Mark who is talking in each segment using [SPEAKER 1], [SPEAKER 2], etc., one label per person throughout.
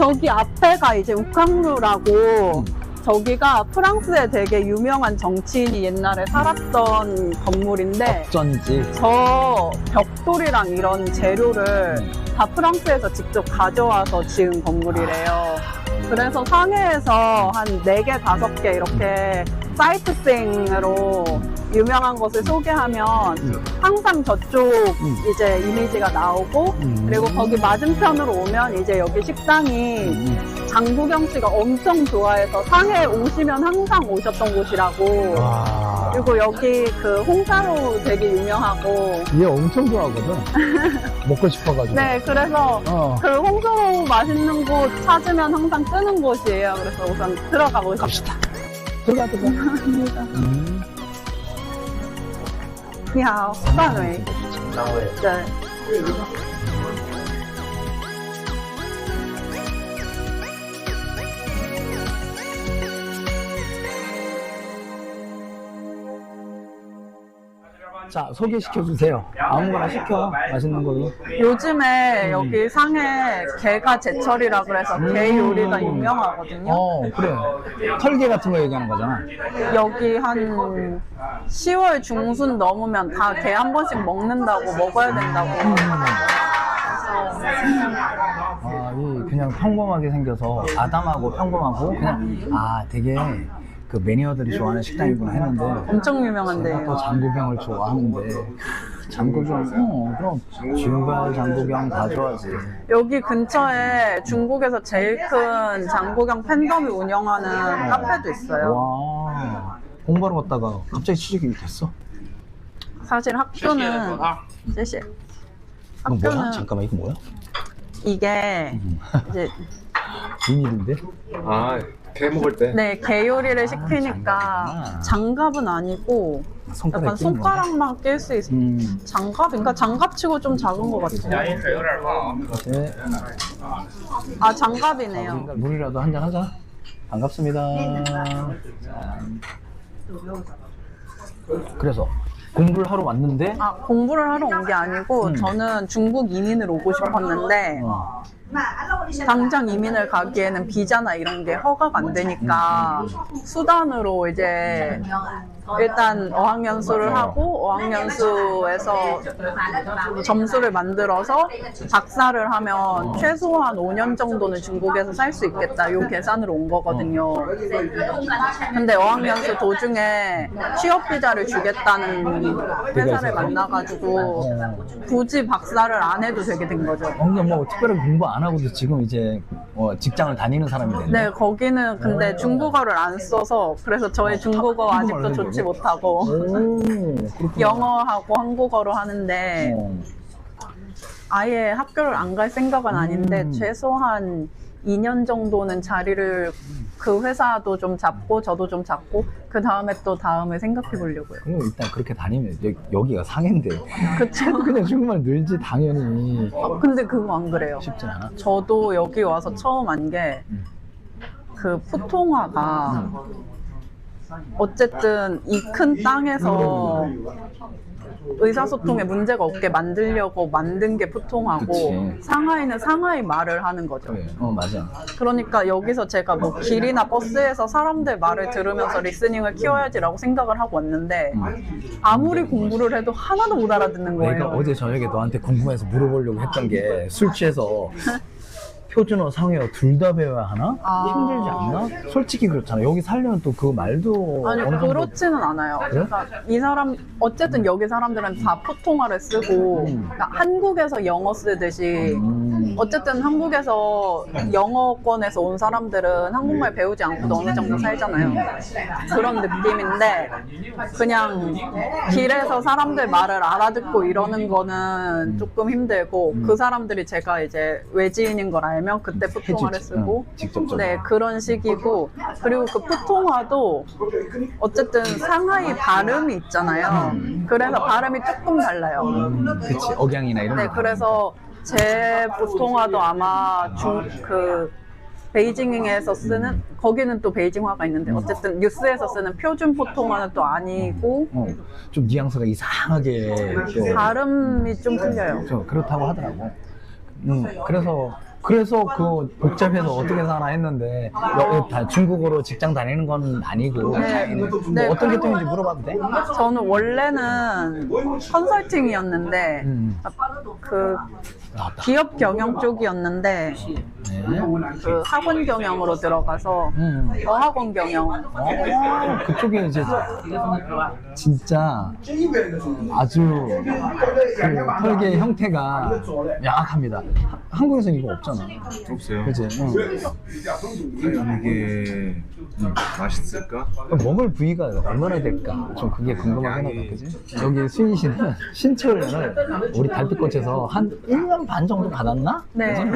[SPEAKER 1] 저기 앞에가 이제 우캉루라고 저기가 프랑스에 되게 유명한 정치인이 옛날에 살았던 건물인데
[SPEAKER 2] 어쩐지.
[SPEAKER 1] 저 벽돌이랑 이런 재료를 다 프랑스에서 직접 가져와서 지은 건물이래요. 그래서 상해에서 한 4개, 5개 이렇게 사이트싱으로 유명한 곳을 소개하면 항상 저쪽 이제 이미지가 나오고 그리고 거기 맞은편으로 오면 이제 여기 식당이 장국영 씨가 엄청 좋아해서 상해 오시면 항상 오셨던 곳이라고.
[SPEAKER 2] 와.
[SPEAKER 1] 그리고 여기 그 홍사로 되게 유명하고.
[SPEAKER 2] 얘 엄청 좋아하거든. 먹고 싶어가지고.
[SPEAKER 1] 네, 그래서 그 홍사로 맛있는 곳 찾으면 항상 뜨는 곳이에요. 그래서 우선 들어가 보시죠.
[SPEAKER 2] 갑시다. 들어가.
[SPEAKER 1] 감사합니다. 你好，范围。对。
[SPEAKER 2] 자, 소개시켜주세요. 아무거나 시켜. 맛있는 걸로.
[SPEAKER 1] 요즘에 여기 상해 게가 제철이라 그래서 게 요리가 유명하거든요.
[SPEAKER 2] 그래. 털게 같은 거 얘기하는 거잖아.
[SPEAKER 1] 여기 한 10월 중순 넘으면 다 게 한 번씩 먹는다고, 먹어야 된다고.
[SPEAKER 2] 이 그냥 평범하게 생겨서 아담하고 평범하고 그냥 되게 그 매니어들이 좋아하는 식당이구나 했는데
[SPEAKER 1] 엄청 유명한데요.
[SPEAKER 2] 또 장국영을 좋아하는데 장국영 그럼 주발 장국영 다 좋아하지.
[SPEAKER 1] 여기 근처에 중국에서 제일 큰 장국영 팬덤이 운영하는 카페도 있어요.
[SPEAKER 2] 와, 공부하러 갔다가 갑자기 취직이 됐어.
[SPEAKER 1] 사실 학교는 제시
[SPEAKER 2] 이거 뭐야?
[SPEAKER 1] 학교는
[SPEAKER 2] 잠깐만, 이거 뭐야?
[SPEAKER 1] 이게 이제
[SPEAKER 2] 비닐인데?
[SPEAKER 3] 게 먹을 때?
[SPEAKER 1] 네, 게 요리를 시키니까 장갑은 아니고 약간 손가락만 낄 수 있는 장갑인가? 장갑치고 좀 작은 것 같아요.
[SPEAKER 2] 네.
[SPEAKER 1] 아, 장갑이네요.
[SPEAKER 2] 물이라도 한잔 하자. 반갑습니다. 그래서 공부를 하러 왔는데
[SPEAKER 1] 공부를 하러 온 게 아니고 저는 중국 이민을 오고 싶었는데 당장 이민을 가기에는 비자나 이런 게 허가가 안 되니까 수단으로 이제 일단 어학연수를 하고 어학연수에서 점수를 만들어서 박사를 하면 최소한 5년 정도는 중국에서 살 수 있겠다 요 계산으로 온 거거든요. 근데 어학연수 도중에 취업 비자를 주겠다는 회사를 만나가지고 굳이 박사를 안 해도 되게 된 거죠.
[SPEAKER 2] 근데 뭐 특별하게 공부 안 하고도 지금 이제 직장을 다니는 사람이 됐네.
[SPEAKER 1] 네, 거기는 근데 중국어를 안 써서 그래서 저의 중국어 아직도 좋지 못하고 영어하고 한국어로 하는데 아예 학교를 안 갈 생각은 아닌데 최소한 2년 정도는 자리를 그 회사도 좀 잡고 저도 좀 잡고 그 다음에 또 다음을 생각해 보려고요.
[SPEAKER 2] 그럼 일단 그렇게 다니면 여기가 상해인데
[SPEAKER 1] 그쵸?
[SPEAKER 2] 그냥 중국말 늘지 당연히.
[SPEAKER 1] 근데 그거 안 그래요.
[SPEAKER 2] 쉽진 않아.
[SPEAKER 1] 저도 여기 와서 처음 안 게 그 푸통화가 어쨌든 이 큰 땅에서 의사소통에 문제가 없게 만들려고 만든 게 푸통화고
[SPEAKER 2] 그치.
[SPEAKER 1] 상하이는 상하이 말을 하는 거죠.
[SPEAKER 2] 그래. 맞아.
[SPEAKER 1] 그러니까 여기서 제가 뭐 길이나 버스에서 사람들 말을 들으면서 리스닝을 키워야지라고 생각을 하고 왔는데 아무리 공부를 해도 하나도 못 알아듣는 거예요.
[SPEAKER 2] 내가 어제 저녁에 너한테 궁금해서 물어보려고 했던 게 술 취해서 표준어, 상해어 둘 다 배워야 하나? 힘들지 않나? 솔직히 그렇잖아. 여기 살려면 또 그 말도
[SPEAKER 1] 아니
[SPEAKER 2] 어느 정도.
[SPEAKER 1] 그렇지는 않아요.
[SPEAKER 2] 그래?
[SPEAKER 1] 그러니까 이 사람 어쨌든 여기 사람들은 다 푸통화를 쓰고 그러니까 한국에서 영어 쓰듯이 어쨌든 한국에서 영어권에서 온 사람들은 한국말 배우지 않고도 어느 정도 살잖아요. 그런 느낌인데 그냥 길에서 사람들 말을 알아듣고 이러는 거는 조금 힘들고 그 사람들이 제가 이제 외지인인 걸 알면 그때 푸통화를 쓰고
[SPEAKER 2] 직접적으로.
[SPEAKER 1] 네, 그런 식이고 그리고 그 푸통화도 어쨌든 상하이 발음이 있잖아요. 그래서 발음이 조금 달라요.
[SPEAKER 2] 그치, 억양이나 이런
[SPEAKER 1] 네,
[SPEAKER 2] 거.
[SPEAKER 1] 그래서 제 푸통화도 아마 베이징에서 쓰는 거기는 또 베이징화가 있는데 어쨌든 뉴스에서 쓰는 표준 푸통화는 또 아니고
[SPEAKER 2] 좀 뉘앙스가 이상하게 또
[SPEAKER 1] 발음이 좀 틀려요.
[SPEAKER 2] 그렇다고 하더라고. 그래서 그래서 그 복잡해서 어떻게 사나 했는데 다 중국어로 직장 다니는 건 아니고
[SPEAKER 1] 네,
[SPEAKER 2] 어떤
[SPEAKER 1] 그리고
[SPEAKER 2] 계통인지 물어봐도 돼?
[SPEAKER 1] 저는 원래는 컨설팅이었는데 그 기업 경영 쪽이었는데
[SPEAKER 2] 네.
[SPEAKER 1] 그 학원 경영으로 들어가서 어학원 경영.
[SPEAKER 2] 그쪽에 이제 진짜 아주 그 털개 형태가 명확합니다. 한국에서는 이거 없잖아.
[SPEAKER 3] 없어요.
[SPEAKER 2] 그치?
[SPEAKER 3] 이게 맛있을까?
[SPEAKER 2] 먹을 부위가 얼마나 될까? 좀 그게 궁금하긴 하다, 그지? 여기 수인 씨는 신체훈련을 우리 달빛꽃에서 한 1년 반 정도 받았나?
[SPEAKER 1] 네.
[SPEAKER 2] 그지?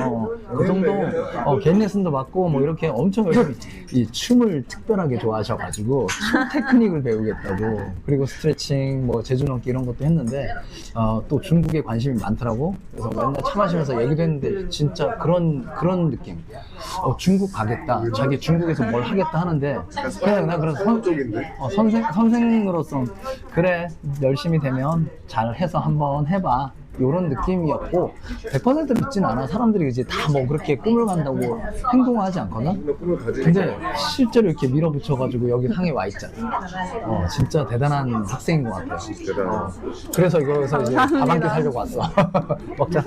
[SPEAKER 2] 그 정도 개인 레슨도 받고 뭐 이렇게 엄청 열심히 이 춤을 특별하게 좋아하셔가지고 춤 테크닉을 배우겠다고 그리고 스트레칭, 뭐 제주 넘기 이런 것도 했는데 또 중국에 관심이 많더라고. 그래서 맨날 차 마시면서 얘기도 했는데 진짜 그런 느낌. 중국 가겠다. 자기 중국에서 뭘 하겠다 하는데 그냥 나 그래서 선생으로서 그래 열심히 되면 잘 해서 한번 해봐. 이런 느낌이었고 100% 믿진 않아. 사람들이 이제 다 뭐 그렇게 꿈을 간다고 행동하지 않거든. 근데 실제로 이렇게 밀어붙여가지고 여기 상에 와 있잖아. 진짜 대단한 학생인 것 같아요. 그래서 이거에서 이제 밥 한 끼 사려고 왔어. 먹자.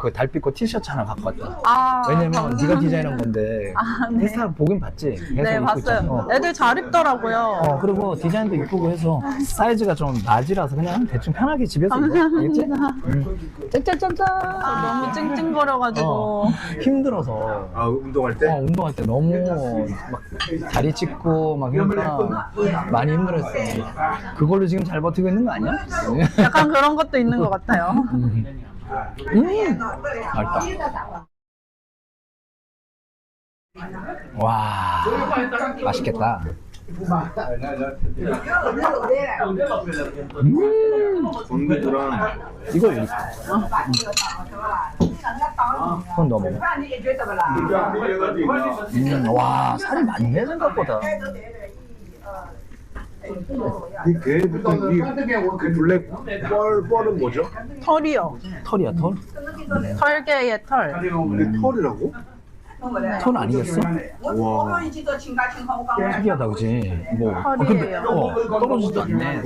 [SPEAKER 2] 그 달빛꽃 티셔츠 하나 갖고 왔다. 왜냐면 네가 디자인한 건데
[SPEAKER 1] 네.
[SPEAKER 2] 회사 보긴 봤지.
[SPEAKER 1] 네, 봤어요. 애들 잘 입더라고요.
[SPEAKER 2] 그리고 디자인도 이쁘고 해서 사이즈가 좀 낮이라서 그냥 대충 편하게 집에서 입어. 알겠지? 짠짠짠짠.
[SPEAKER 1] 너무 찡찡거려가지고.
[SPEAKER 2] 힘들어서.
[SPEAKER 3] 운동할 때?
[SPEAKER 2] 운동할 때 너무 막 다리 찢고 막 이러니까 많이 힘들었어. 그걸로 지금 잘 버티고 있는 거 아니야?
[SPEAKER 1] 약간 그런 것도 있는 것 같아요.
[SPEAKER 2] 맛있다. 와, 맛있겠다.
[SPEAKER 3] 건두랑
[SPEAKER 2] 이거 그건 넣어 먹어. 와, 살이 많네 생각보다.
[SPEAKER 3] 이 개부터 이 블랙 뻘은 뭐죠?
[SPEAKER 1] 털이요.
[SPEAKER 2] 털이야, 털?
[SPEAKER 1] 털개의 털.
[SPEAKER 3] 이게 털이라고?
[SPEAKER 2] 털 아니겠어?
[SPEAKER 3] 와.
[SPEAKER 2] 특이하다, 그지? 뭐.
[SPEAKER 1] 털이에요.
[SPEAKER 2] 떨어지지도 않네.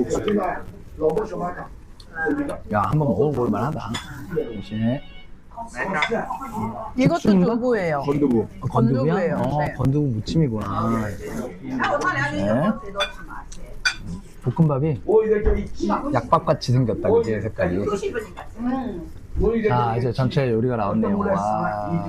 [SPEAKER 2] 야, 한번 먹어볼 만하다. 역시.
[SPEAKER 1] 이것도
[SPEAKER 2] 무침인가?
[SPEAKER 1] 두부예요.
[SPEAKER 3] 건두부.
[SPEAKER 2] 건두부야?
[SPEAKER 1] 건두부예요. 네.
[SPEAKER 2] 건두부 무침이구나. 네. 볶음밥이 약밥같이 생겼다, 그지? 색깔이. 자, 이제 전체 요리가 나왔네요. 와.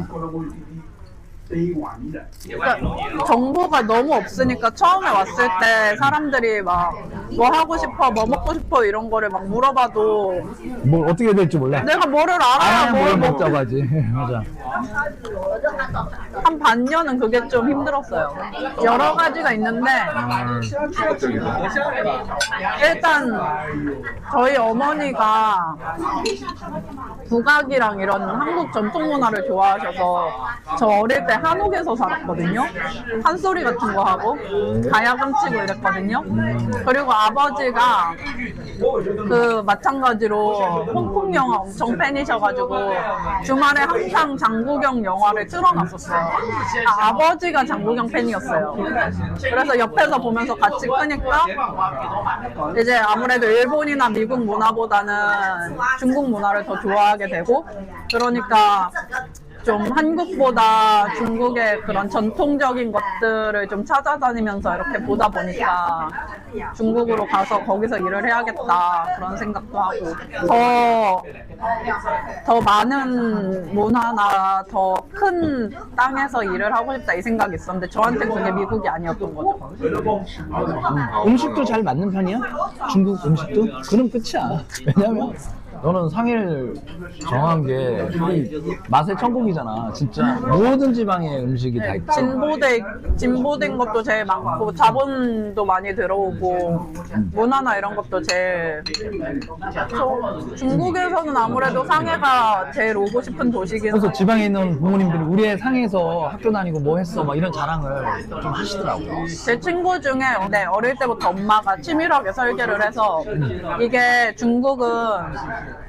[SPEAKER 1] 그러니까 정보가 너무 없으니까 처음에 왔을 때 사람들이 막 뭐 하고 싶어, 뭐 먹고 싶어 이런 거를 막 물어봐도
[SPEAKER 2] 뭘 어떻게 해야 될지 몰라.
[SPEAKER 1] 내가 뭐를 알아야
[SPEAKER 2] 뭘
[SPEAKER 1] 뭘 먹.
[SPEAKER 2] 먹자고 하지. 맞아.
[SPEAKER 1] 한 반년은 그게 좀 힘들었어요. 여러 가지가 있는데 일단 저희 어머니가 국악이랑 이런 한국 전통 문화를 좋아하셔서 저 어릴 때 한옥에서 살았거든요. 판소리 같은 거 하고 가야금 치고 이랬거든요. 그리고 아버지가 그 마찬가지로 홍콩 영화 엄청 팬이셔가지고 주말에 항상 장국영 영화를 틀어놨었어요. 아버지가 장국영 팬이었어요. 그래서 옆에서 보면서 같이 크니까 이제 아무래도 일본이나 미국 문화보다는 중국 문화를 더 좋아하게 되고 그러니까 좀 한국보다 중국의 그런 전통적인 것들을 좀 찾아다니면서 이렇게 보다 보니까 중국으로 가서 거기서 일을 해야겠다 그런 생각도 하고 더 많은 문화나 더 큰 땅에서 일을 하고 싶다 이 생각이 있었는데 저한테 그게 미국이 아니었던 거죠.
[SPEAKER 2] 음식도 잘 맞는 편이야? 중국 음식도? 그럼 끝이야. 왜냐면 너는 상해를 정한 게 이 맛의 천국이잖아. 진짜 모든 지방의 음식이 다 있지.
[SPEAKER 1] 진보된 것도 제일 많고 자본도 많이 들어오고 문화나 이런 것도 제일 중국에서는 아무래도 상해가 제일 오고 싶은 도시긴
[SPEAKER 2] 그래서
[SPEAKER 1] 해요.
[SPEAKER 2] 지방에 있는 부모님들이 우리 상해에서 학교 다니고 뭐 했어 막 이런 자랑을 좀 하시더라고요.
[SPEAKER 1] 제 친구 중에 어릴 때부터 엄마가 치밀하게 설계를 해서 이게 중국은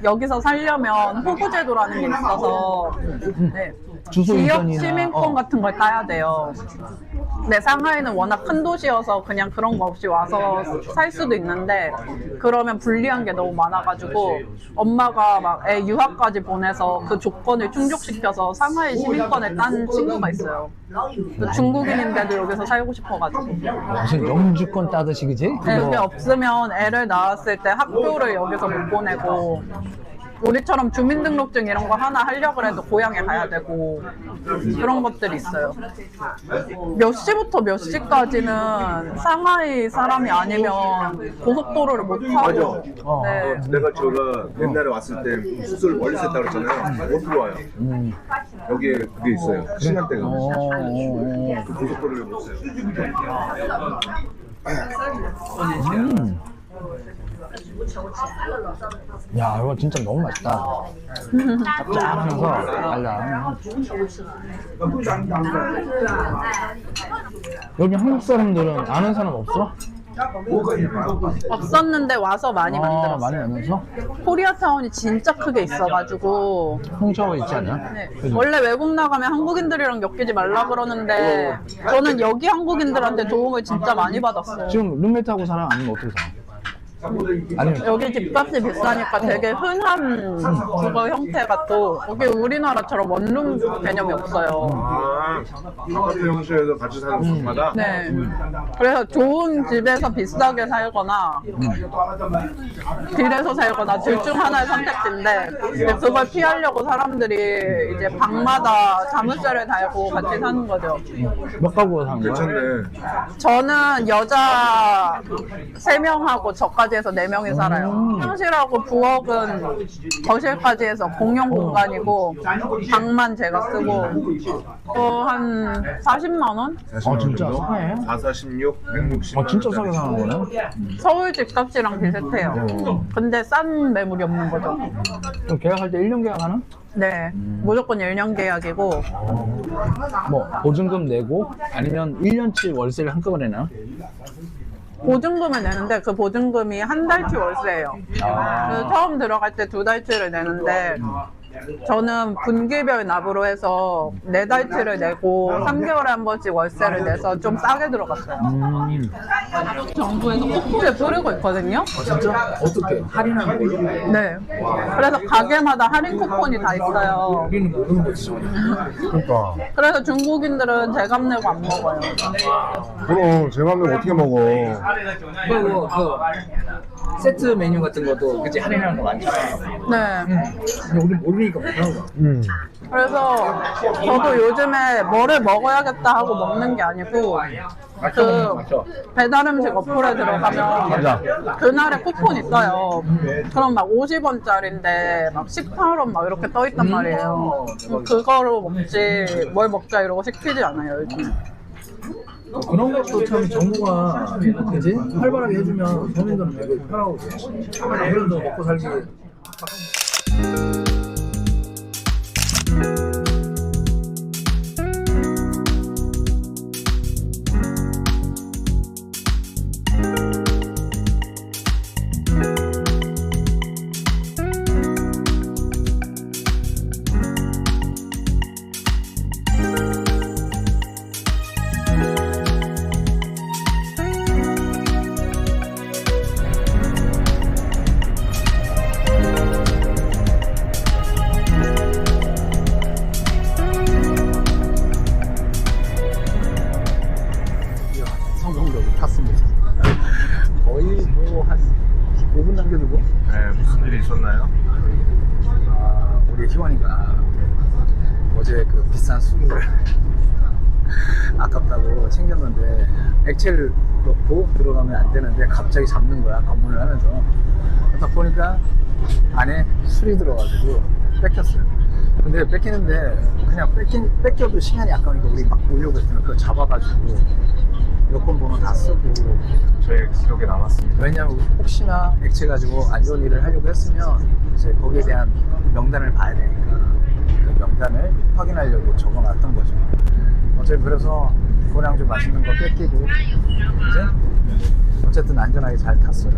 [SPEAKER 1] 여기서 살려면 호구제도라는 게 있어서
[SPEAKER 2] 주소
[SPEAKER 1] 지역
[SPEAKER 2] 이전이나
[SPEAKER 1] 시민권 같은 걸 따야 돼요. 근데 상하이는 워낙 큰 도시여서 그냥 그런 거 없이 와서 살 수도 있는데 그러면 불리한 게 너무 많아가지고 엄마가 막 애 유학까지 보내서 그 조건을 충족시켜서 상하이 시민권을 딴 친구가 있어요. 그 중국인인데도 여기서 살고 싶어가지고.
[SPEAKER 2] 무슨 영주권 따듯이 그지?
[SPEAKER 1] 네, 그게 없으면 애를 낳았을 때 학교를 여기서 못 보내고 우리처럼 주민등록증 이런 거 하나 하려고 해도 고향에 가야 되고 그런 것들이 있어요. 몇 시부터 몇 시까지는 상하이 사람이 아니면 고속도로를 못 타고 네.
[SPEAKER 3] 내가 제가 옛날에 왔을 때 수술 멀리서 했다고 그랬잖아요. 못 들어와요. 여기에 그게 있어요. 시간대가. 그 고속도로를 못 써요.
[SPEAKER 2] 야, 이거 진짜 너무 맛있다. 짭짤하면서 달라. 여기 한국 사람들은 아는 사람 없어?
[SPEAKER 1] 없었는데 와서 많이 만들었어요.
[SPEAKER 2] 많이 만들었어?
[SPEAKER 1] 코리아타운이 진짜 크게 있어가지고
[SPEAKER 2] 홍차가 있지 않냐?
[SPEAKER 1] 네.
[SPEAKER 2] 그죠?
[SPEAKER 1] 원래 외국 나가면 한국인들이랑 엮이지 말라 그러는데 저는 여기 한국인들한테 도움을 진짜 많이 받았어요.
[SPEAKER 2] 지금 룸메이트하고 살아? 아니면 어떻게 살아? 아니면
[SPEAKER 1] 여기 집값이 비싸니까 되게 흔한 주거 형태가 또 여기 우리나라처럼 원룸 개념이 없어요.
[SPEAKER 3] 아파트 형식에서 같이 사는 곳마다
[SPEAKER 1] 네. 그래서 좋은 집에서 비싸게 살거나 딜에서 살거나 둘 중 하나의 선택지인데 이제 그걸 피하려고 사람들이 이제 방마다 자물쇠를 달고 같이 사는 거죠.
[SPEAKER 2] 몇 가구 사는 거야?
[SPEAKER 3] 괜찮네.
[SPEAKER 1] 저는 여자 3명하고 저까지 해서 4명이 살아요. 화장실하고 부엌은 거실까지 해서 공용 공간이고 방만 제가 쓰고 한 40만 원?
[SPEAKER 2] 진짜 싸네.
[SPEAKER 3] 446, 160.
[SPEAKER 2] 진짜 싸게 사는 거네.
[SPEAKER 1] 서울 집값이랑 비슷해요. 근데 싼 매물이 없는 거죠.
[SPEAKER 2] 그럼 계약할 때 1년 계약하나?
[SPEAKER 1] 네, 무조건 1년 계약이고
[SPEAKER 2] 뭐 보증금 내고 아니면 1년치 월세를 한꺼번에 내나?
[SPEAKER 1] 보증금을 내는데 그 보증금이 한 달치 월세예요. 그래서 처음 들어갈 때 2달치를 내는데 저는 분기별 납으로 해서 4달치를 내고 3개월에 한 번씩 월세를 내서 좀 싸게 들어갔어요. 정부에서 쿠폰을 뿌리고 있거든요.
[SPEAKER 2] 진짜? 어떻게? 할인하는 걸로?
[SPEAKER 1] 네. 그래서 가게마다 할인 쿠폰이 다 있어요.
[SPEAKER 2] 우리는 모르는 거지 전혀. 그러니까
[SPEAKER 1] 그래서 중국인들은 제값 내고 안 먹어요.
[SPEAKER 3] 그럼 제맘대로 어떻게 먹어?
[SPEAKER 2] 그리고 그 세트 메뉴 같은 것도 그치 할인하는 거 많잖아.
[SPEAKER 1] 네.
[SPEAKER 2] 근데 우리 모르니까 못하는 거야.
[SPEAKER 1] 그래서 저도 요즘에 뭐를 먹어야겠다 하고 먹는 게 아니고 그 배달 음식 어플에 들어가면 그날에 쿠폰이 떠요. 그럼 막 50원짜리인데 막 18원 막 이렇게 떠 있단 말이에요. 그거로 먹지 뭘 먹자 이러고 시키지 않아요 요즘.
[SPEAKER 2] 그런 것도 참 정부가 그지 활발하게 해주면 서민들은 되게 편하고 아무래도 먹고 살기. 성공적으로 탔습니다. 거의 뭐 한 5분 남겨두고
[SPEAKER 3] 네, 무슨 일이 있었나요?
[SPEAKER 2] 우리 희원이가 어제 그 비싼 술을 아깝다고 챙겼는데 액체를 넣고 들어가면 안 되는데 갑자기 잡는 거야 검문을 하면서. 그러다 보니까 안에 술이 들어가지고 뺏겼어요. 근데 뺏기는데 그냥 뺏겨도 시간이 아까우니까 우리 막 보려고 했더니 그거 잡아가지고 여권 번호 다 쓰고.
[SPEAKER 3] 저의 기록에 남았습니다.
[SPEAKER 2] 왜냐면 혹시나 액체 가지고 안 좋은 일을 하려고 했으면 이제 거기에 대한 명단을 봐야 되니까 그 명단을 확인하려고 적어놨던 거죠. 어쨌든 그래서 고량 좀 맛있는 거 뺏기고 이제 어쨌든 안전하게 잘 탔어요.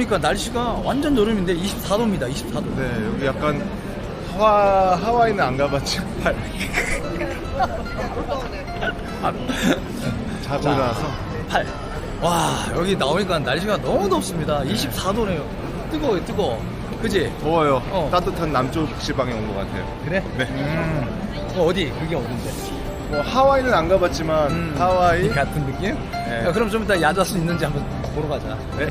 [SPEAKER 2] 나오니까 날씨가 완전 여름인데 24도입니다. 24도.
[SPEAKER 4] 네, 여기 약간 하와이는 안 가봤지만 자주라서.
[SPEAKER 2] 와, 여기 나오니까 날씨가 너무 덥습니다. 24도네요. 뜨거워요, 뜨거워. 그지?
[SPEAKER 4] 더워요.
[SPEAKER 2] 어.
[SPEAKER 4] 따뜻한 남쪽 지방에 온 것 같아요.
[SPEAKER 2] 그래?
[SPEAKER 4] 네.
[SPEAKER 2] 어디? 그게 어딘데?
[SPEAKER 4] 뭐 하와이는 안 가봤지만 하와이.
[SPEAKER 2] 같은 느낌?
[SPEAKER 4] 네.
[SPEAKER 2] 야, 그럼 좀 이따 야자수 있는지 한번 보러 가자.
[SPEAKER 4] 네.